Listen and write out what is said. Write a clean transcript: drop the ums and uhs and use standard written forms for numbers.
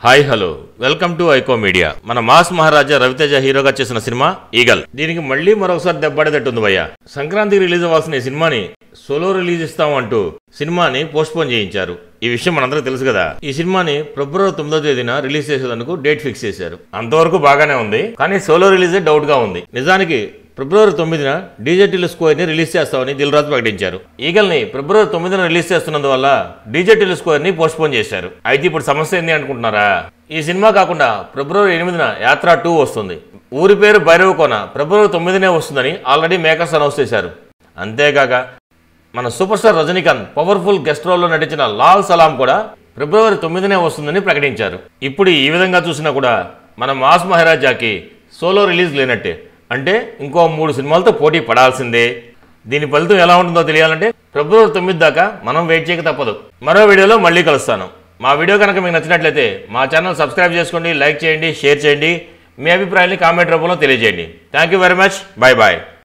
Hi hello welcome to iQOO media. మన mass మహారాజా రవితేజ హీరోగా చేసిన సినిమా ఈగల్. దీనికి మళ్ళీ మరొకసారి దెబ్బడేటట్టుంది భయ్య. సంక్రాంతికి రిలీజ్ అవ్వాల్సిన ఈ సినిమాని సోలో రిలీజ్ ఇస్తాం అంటూ సినిమాని పోస్ట్పోన్ చేయించారు. ఈ విషయం మనందరికీ తెలుసు కదా. ఈ సినిమాని ఫిబ్రవరి 9వ తేదీన రిలీజ్ చేసేందుకు డేట్ ఫిక్స్ చేశారు. అంతవరకు బాగానే ఉంది, కానీ సోలో రిలీజే డౌట్ గా ఉంది. నిజానికి ఫిబ్రవరి 9న డీజే స్క్వేర్ ని రిలీజ్ చేస్తామని దిల్ రాజు ప్రకటించారు. ఈగల్ ని ఫిబ్రవరి 9న రిలీజ్ చేస్తున్నందువల్ల డీజే స్క్వేర్ ని పోస్ట్పోన్ చేశారు. అయితే ఇప్పుడు సమస్య ఏంది అనుకుంటున్నారా? ఈ సినిమా కాకుండా ఫిబ్రవరి 8న యాత్ర 2 వస్తుంది. ఊరి పేరు భైరవకోన ఫిబ్రవరి 9నే వస్తుందని ఆల్రెడీ మేకర్స్ అనౌన్స్ చేశారు. అంతేకాక మన super star Rajinikanth powerful guest రోల్లో నటించిన లాల్ సలాం కూడా ఫిబ్రవరి 9నే వస్తుందని ప్రకటించారు. ఇప్పుడు ఈ విధంగా చూసినా కూడా మన మాస్ మహారాజాకి సోలో రిలీజ్ లేనట్టే. అంటే ఇంకో 3 సినిమాలతో పోటీ పడాల్సిందే. దీని ఫలితం ఎలా ఉంటుందో తెలియాలంటే ఫిబ్రవరి 9 దాకా మనం వెయిట్ చేయక తప్పదు. మరో వీడియోలో మళ్ళీ కలుస్తాను. మా వీడియో కనుక మీకు నచ్చినట్లయితే మా ఛానల్ సబ్స్క్రైబ్ చేసుకోండి, లైక్ చేయండి, షేర్ చేయండి, మీ అభిప్రాయాన్ని కామెంట్ రూపంలో తెలియజేయండి. Thank you very much. Bye bye.